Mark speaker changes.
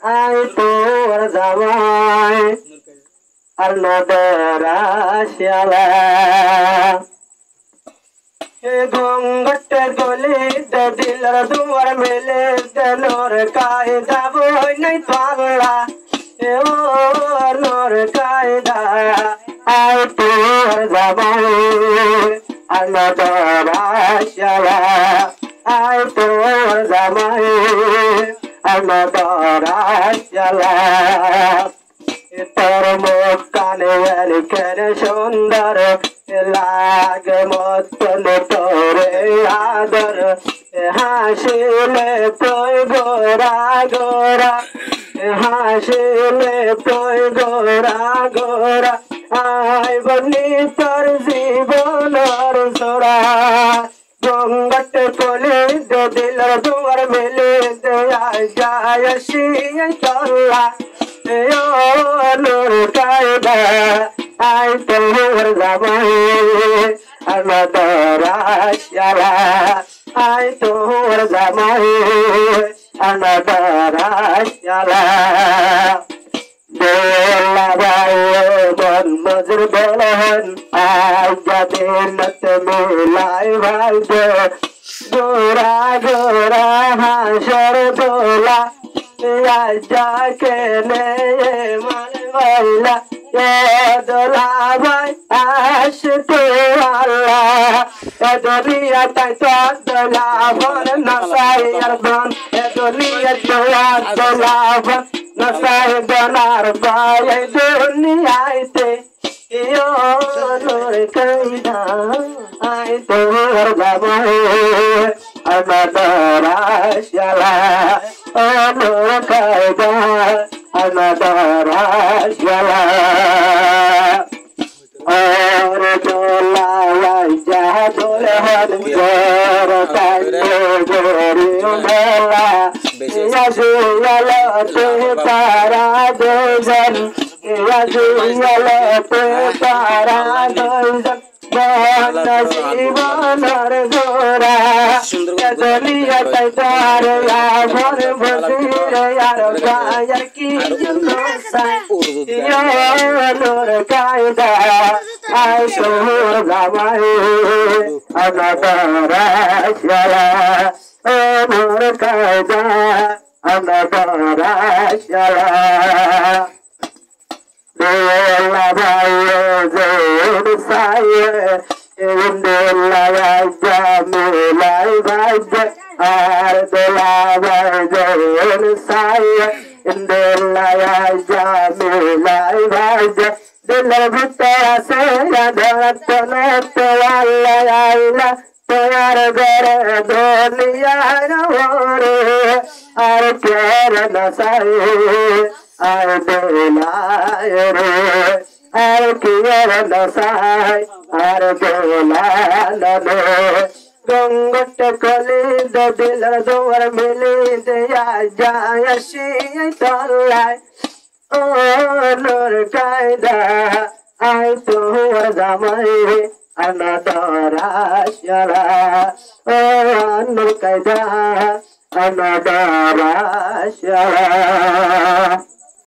Speaker 1: I তোর জামাই আর নদরা শালা ঘুঙ্গট গলে দিলর দুয়ার মেলে নর কায়দা বই নাই পাগলা ও নর কায়দা আই তোর জামাই আর নদরা শালা আই তোর জামাই আর নদরা শালা তোর মুখ কানের কেন সুন্দর লাগে মতন তোরে আদর হাসিলে তোর গোরা গোরা হাসিলে তোর গোরা গোরা আই বনি তোর জীবনর সোরা ঘুঙ্গট কোলে দিলর দুয়ার মেলে যায় শিয়াই চল্লা নূর কায়দা আই তোর জামাই আর নদরা শালা আই তোর জামাই আর নদরা শালা বেলা ভাই বন মজুর বলহন আজ দিনত মিলাই ভাই গোরা গোরা হাসর দোলা কেনে মান বললা দোলা ভাই আস তো আল্লাহ দুনিয়া তাই তো দোলা বন নসাই আর বন দুনিয়া দোলা বন নসাই বনার ভাই দুনিয়াতে নূর কায়দা আই তোর জামাই আর নদরা শালা নূর কায়দা আর নদরা শালা और डोला जा डोले हन जोर कांदे गोरी मेला याजुयल ते तारा दोजन याजुयल ते तारा दोजन बहन जीवनर गोरा दुनिया तैयार या भर भसीर यार गायर की जुलूसा नूर कायदा আই তোর জামাই আর নদরা শালা ও নূর কায়দা আর নদরা শালা দোলা ভাই জোর সায়ে দোলা রাজা মেলাই ভাই আর দোলা ভাই জোর সায়ে দোলা রাজা মেলাই ভাই দিলের ভিতর আছে রাধত নত আল্লাহ আল্লাহ তোমার ঘরে দুনিয়ার ওরে আর কের নসাই আর দোলায় রে আর কের নসাই আর দোলায় রে ঘুঙ্গট কোলে দিলর দুয়ার মেলে যায় শিয়াই তল্লায় ও নূর কায়দা আই তোর জামাই আর নদরা শালা ও নূর কায়দা আর নদরা শালা